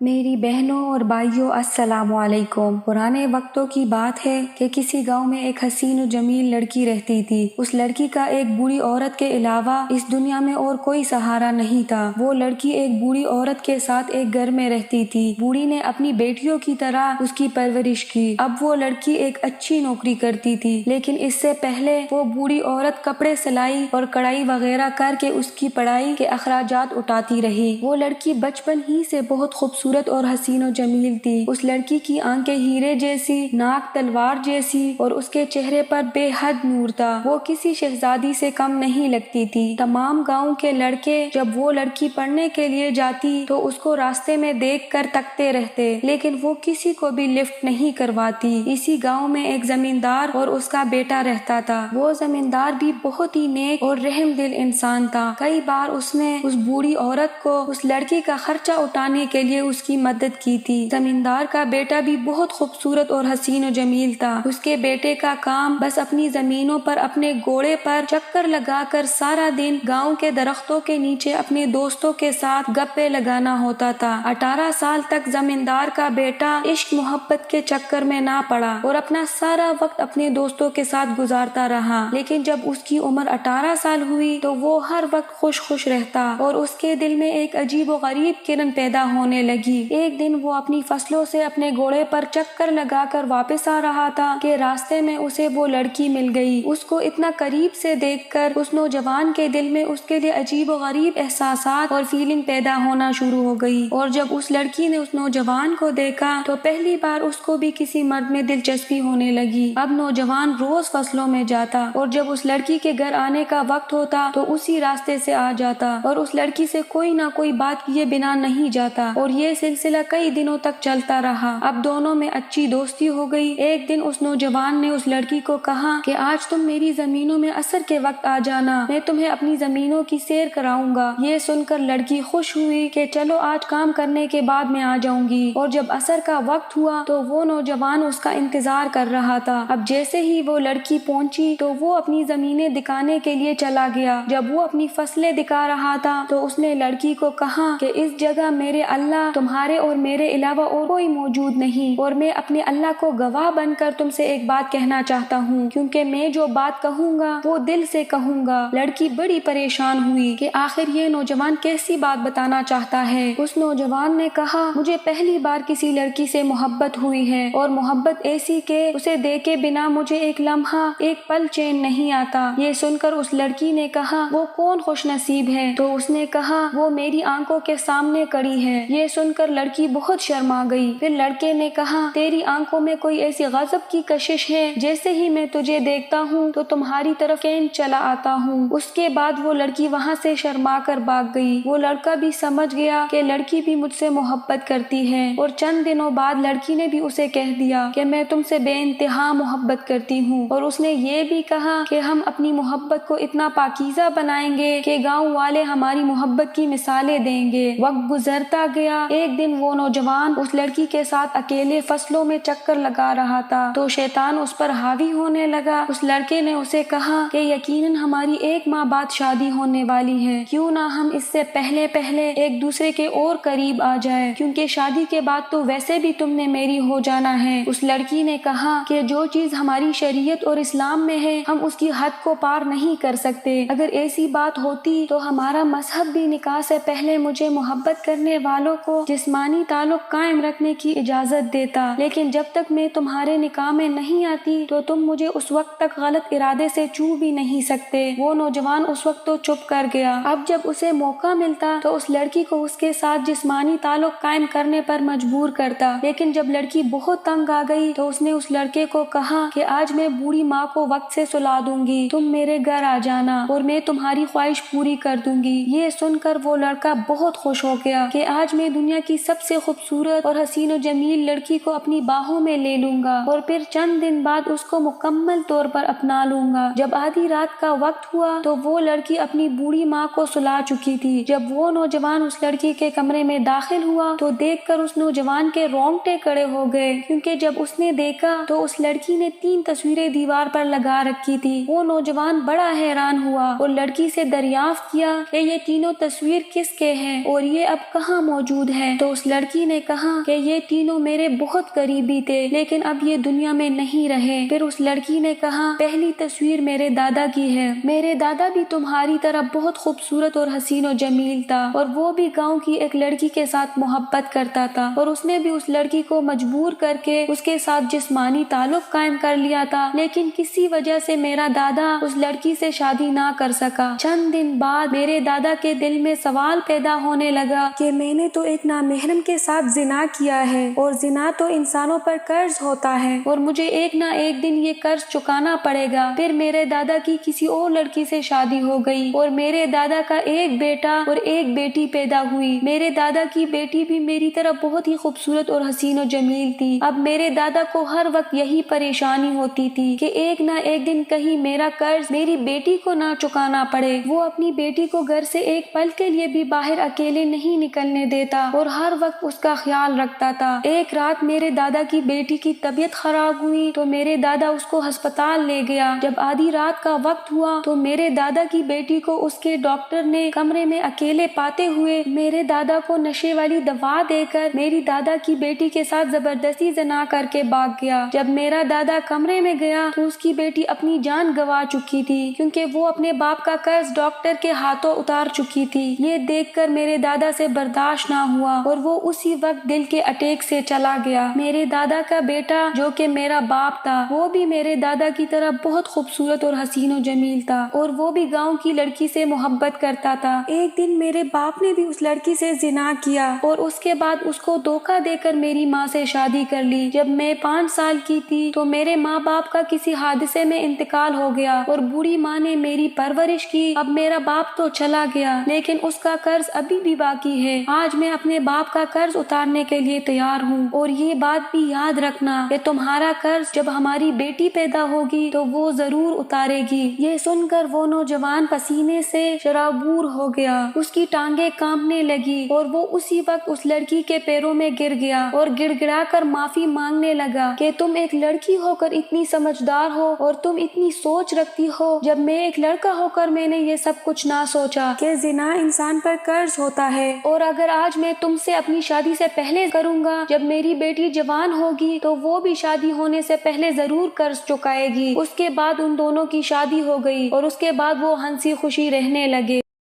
میری بہنوں اور بھائیوں السلام علیکم۔ پرانے وقتوں کی بات ہے کہ کسی گاؤں میں ایک حسین و جمیل لڑکی رہتی تھی۔ اس لڑکی کا ایک بوڑھی عورت کے علاوہ اس دنیا میں اور کوئی سہارا نہیں تھا۔ وہ لڑکی ایک بوڑھی عورت کے ساتھ ایک گھر میں رہتی تھی۔ بوڑھی نے اپنی بیٹیوں کی طرح اس کی پرورش کی۔ اب وہ لڑکی ایک اچھی نوکری کرتی تھی، لیکن اس سے پہلے وہ بوڑھی عورت کپڑے سلائی اور کڑھائی وغیرہ کر کے اس کی پڑھائی کے اخراجات اٹھاتی رہی۔ وہ لڑکی بچپن ہی سے بہت خوبصورت اور حسین و جمیل تھی۔ اس لڑکی کی آنکھیں ہیرے جیسی، ناک تلوار جیسی اور اس کے چہرے پر بے حد نور تھا۔ وہ کسی شہزادی سے کم نہیں لگتی تھی۔ تمام گاؤں کے لڑکے جب وہ لڑکی پڑھنے کے لیے جاتی تو اس کو راستے میں دیکھ کر تکتے رہتے، لیکن وہ کسی کو بھی لفٹ نہیں کرواتی۔ اسی گاؤں میں ایک زمیندار اور اس کا بیٹا رہتا تھا۔ وہ زمیندار بھی بہت ہی نیک اور رحم دل انسان تھا۔ کئی بار اس نے اس بوڑھی عورت کو اس لڑکی کا خرچہ اٹھانے کے لیے اس کی مدد کی تھی۔ زمیندار کا بیٹا بھی بہت خوبصورت اور حسین و جمیل تھا۔ اس کے بیٹے کا کام بس اپنی زمینوں پر اپنے گھوڑے پر چکر لگا کر سارا دن گاؤں کے درختوں کے نیچے اپنے دوستوں کے ساتھ گپے لگانا ہوتا تھا۔ 18 سال تک زمیندار کا بیٹا عشق محبت کے چکر میں نہ پڑا اور اپنا سارا وقت اپنے دوستوں کے ساتھ گزارتا رہا، لیکن جب اس کی عمر 18 سال ہوئی تو وہ ہر وقت خوش رہتا اور اس کے دل میں ایک عجیب و غریب کرن پیدا ہونے لگی۔ ایک دن وہ اپنی فصلوں سے اپنے گھوڑے پر چکر لگا کر واپس آ رہا تھا کہ راستے میں اسے وہ لڑکی مل گئی۔ اس کو اتنا قریب سے دیکھ کر اس نوجوان کے دل میں اس کے لیے عجیب و غریب احساسات اور فیلنگ پیدا ہونا شروع ہو گئی، اور جب اس لڑکی نے اس نوجوان کو دیکھا تو پہلی بار اس کو بھی کسی مرد میں دلچسپی ہونے لگی۔ اب نوجوان روز فصلوں میں جاتا اور جب اس لڑکی کے گھر آنے کا وقت ہوتا تو اسی راستے سے آ جاتا اور اس لڑکی سے کوئی نہ کوئی بات کیے بنا نہیں جاتا، اور یہ سلسلہ کئی دنوں تک چلتا رہا۔ اب دونوں میں اچھی دوستی ہو گئی۔ ایک دن اس نوجوان نے اس لڑکی کو کہا کہ آج تم میری زمینوں میں عصر کے وقت آ جانا، میں تمہیں اپنی زمینوں کی سیر کراؤں گا۔ یہ سن کر لڑکی خوش ہوئی کہ چلو آج کام کرنے کے بعد میں آ جاؤں گی، اور جب عصر کا وقت ہوا تو وہ نوجوان اس کا انتظار کر رہا تھا۔ اب جیسے ہی وہ لڑکی پہنچی تو وہ اپنی زمینیں دکھانے کے لیے چلا گیا۔ جب وہ اپنی فصلیں دکھا رہا تھا تو اس نے لڑکی کو کہا کہ اس جگہ میرے اللہ تمہارے اور میرے علاوہ اور کوئی موجود نہیں، اور میں اپنے اللہ کو گواہ بن کر تم سے ایک بات کہنا چاہتا ہوں، کیونکہ میں جو بات کہوں گا وہ دل سے کہوں گا۔ لڑکی بڑی پریشان ہوئی کہ آخر یہ نوجوان کیسی بات بتانا چاہتا ہے۔ اس نوجوان نے کہا مجھے پہلی بار کسی لڑکی سے محبت ہوئی ہے، اور محبت ایسی کہ اسے دیکھے بنا مجھے ایک لمحہ ایک پل چین نہیں آتا۔ یہ سن کر اس لڑکی نے کہا وہ کون خوش نصیب ہے؟ تو اس نے کہا وہ میری آنکھوں کے سامنے کڑی ہے۔ یہ سن کر لڑکی بہت شرما گئی۔ پھر لڑکے نے کہا تیری آنکھوں میں کوئی ایسی غضب کی کشش ہے، جیسے ہی میں تجھے دیکھتا ہوں تو تمہاری طرف کین چلا آتا ہوں۔ اس کے بعد وہ لڑکی وہاں سے شرما کر بھاگ گئی۔ وہ لڑکا بھی سمجھ گیا کہ لڑکی بھی مجھ سے محبت کرتی ہے، اور چند دنوں بعد لڑکی نے بھی اسے کہہ دیا کہ میں تم سے بے انتہا محبت کرتی ہوں، اور اس نے یہ بھی کہا کہ ہم اپنی محبت کو اتنا پاکیزہ بنائیں گے کہ گاؤں والے ہماری محبت کی مثالیں دیں گے۔ وقت گزرتا گیا۔ ایک دن وہ نوجوان اس لڑکی کے ساتھ اکیلے فصلوں میں چکر لگا رہا تھا تو شیطان اس پر حاوی ہونے لگا۔ اس لڑکے نے اسے کہا کہ یقیناً ہماری 1 ماہ بعد شادی ہونے والی ہے، کیوں نہ ہم اس سے پہلے ایک دوسرے کے اور قریب آ جائیں، کیونکہ شادی کے بعد تو ویسے بھی تم نے میری ہو جانا ہے۔ اس لڑکی نے کہا کہ جو چیز ہماری شریعت اور اسلام میں ہے ہم اس کی حد کو پار نہیں کر سکتے۔ اگر ایسی بات ہوتی تو ہمارا مذہب بھی نکاح سے پہلے مجھے محبت کرنے والوں کو جسمانی تعلق قائم رکھنے کی اجازت دیتا، لیکن جب تک میں تمہارے نکاح میں نہیں آتی تو تم مجھے اس وقت تک غلط ارادے سے چھو بھی نہیں سکتے۔ وہ نوجوان اس وقت تو چپ کر گیا۔ اب جب اسے موقع ملتا تو اس لڑکی کو اس کے ساتھ جسمانی تعلق قائم کرنے پر مجبور کرتا، لیکن جب لڑکی بہت تنگ آ گئی تو اس نے اس لڑکے کو کہا کہ آج میں بوڑھی ماں کو وقت سے سلا دوں گی، تم میرے گھر آ جانا اور میں تمہاری خواہش پوری کر دوں گی۔ یہ سن کر وہ لڑکا بہت خوش ہو گیا کہ آج میں دنیا کی سب سے خوبصورت اور حسین و جمیل لڑکی کو اپنی باہوں میں لے لوں گا، اور پھر چند دن بعد اس کو مکمل طور پر اپنا لوں گا۔ جب آدھی رات کا وقت ہوا تو وہ لڑکی اپنی بوڑھی ماں کو سلا چکی تھی۔ جب وہ نوجوان اس لڑکی کے کمرے میں داخل ہوا تو دیکھ کر اس نوجوان کے رونگٹے کھڑے ہو گئے، کیونکہ جب اس نے دیکھا تو اس لڑکی نے 3 تصویریں دیوار پر لگا رکھی تھی۔ وہ نوجوان بڑا حیران ہوا اور لڑکی سے دریافت کیا کہ یہ تینوں تصویر کس کے ہیں اور یہ اب کہاں موجود ہے۔ ہے؟ تو اس لڑکی نے کہا کہ یہ تینوں میرے بہت قریبی تھے لیکن اب یہ دنیا میں نہیں رہے۔ پھر اس لڑکی نے کہا پہلی تصویر میرے دادا کی ہے، میرے دادا بھی تمہاری طرح بہت خوبصورت اور حسین و جمیل تھا، اور وہ بھی گاؤں کی ایک لڑکی کے ساتھ محبت کرتا تھا، اور اس نے بھی اس لڑکی کو مجبور کر کے اس کے ساتھ جسمانی تعلق قائم کر لیا تھا، لیکن کسی وجہ سے میرا دادا اس لڑکی سے شادی نہ کر سکا۔ چند دن بعد میرے دادا کے دل میں سوال پیدا ہونے لگا کہ میں نے تو ایک نامحرم کے ساتھ زنا کیا ہے، اور زنا تو انسانوں پر قرض ہوتا ہے، اور مجھے ایک نہ ایک دن یہ قرض چکانا پڑے گا۔ پھر میرے دادا کی کسی اور لڑکی سے شادی ہو گئی، اور میرے دادا کا ایک بیٹا اور ایک بیٹی پیدا ہوئی۔ میرے دادا کی بیٹی بھی میری طرح بہت ہی خوبصورت اور حسین و جمیل تھی۔ اب میرے دادا کو ہر وقت یہی پریشانی ہوتی تھی کہ ایک نہ ایک دن کہیں میرا قرض میری بیٹی کو نہ چکانا پڑے۔ وہ اپنی بیٹی کو گھر سے ایک پل کے لیے بھی باہر اکیلے نہیں نکلنے دیتا اور ہر وقت اس کا خیال رکھتا تھا۔ ایک رات میرے دادا کی بیٹی کی طبیعت خراب ہوئی تو میرے دادا اس کو ہسپتال لے گیا۔ جب آدھی رات کا وقت ہوا تو میرے دادا کی بیٹی کو اس کے ڈاکٹر نے کمرے میں اکیلے پاتے ہوئے میرے دادا کو نشے والی دوا دے کر میری دادا کی بیٹی کے ساتھ زبردستی زنا کر کے بھاگ گیا۔ جب میرا دادا کمرے میں گیا تو اس کی بیٹی اپنی جان گنوا چکی تھی کیونکہ وہ اپنے باپ کا قرض ڈاکٹر کے ہاتھوں اتار چکی تھی۔ یہ دیکھ کر میرے دادا سے برداشت نہ ہوا اور وہ اسی وقت دل کے اٹیک سے چلا گیا۔ میرے دادا کا بیٹا جو کہ میرا باپ تھا وہ بھی میرے دادا کی طرح بہت خوبصورت اور حسین و جمیل تھا، اور وہ بھی گاؤں کی لڑکی سے محبت کرتا تھا۔ ایک دن میرے باپ نے بھی اس لڑکی سے زنا کیا اور اس کے بعد اس کو دھوکہ دے کر میری ماں سے شادی کر لی۔ جب میں 5 سال کی تھی تو میرے ماں باپ کا کسی حادثے میں انتقال ہو گیا اور بوڑھی ماں نے میری پرورش کی۔ اب میرا باپ تو چلا گیا لیکن اس کا قرض ابھی بھی باقی ہے۔ آج میں اپنے باپ کا قرض اتارنے کے لیے تیار ہوں، اور یہ بات بھی یاد رکھنا کہ تمہارا قرض جب ہماری بیٹی پیدا ہوگی تو وہ ضرور اتارے گی۔ یہ سن کر وہ نوجوان پسینے سے شرابور ہو گیا، اس کی ٹانگیں کانپنے لگی اور وہ اسی وقت اس لڑکی کے پیروں میں گر گیا اور گڑ گڑا کر معافی مانگنے لگا کہ تم ایک لڑکی ہو کر اتنی سمجھدار ہو اور تم اتنی سوچ رکھتی ہو، جب میں ایک لڑکا ہو کر میں نے یہ سب کچھ نہ سوچا کہ زنا انسان پر قرض ہوتا ہے، اور اگر آج میں تم سے اپنی شادی سے پہلے کروں گا، جب میری بیٹی جوان ہوگی تو وہ بھی شادی ہونے سے پہلے ضرور قرض چکائے گی۔ اس کے بعد ان دونوں کی شادی ہو گئی اور اس کے بعد وہ ہنسی خوشی رہنے لگے۔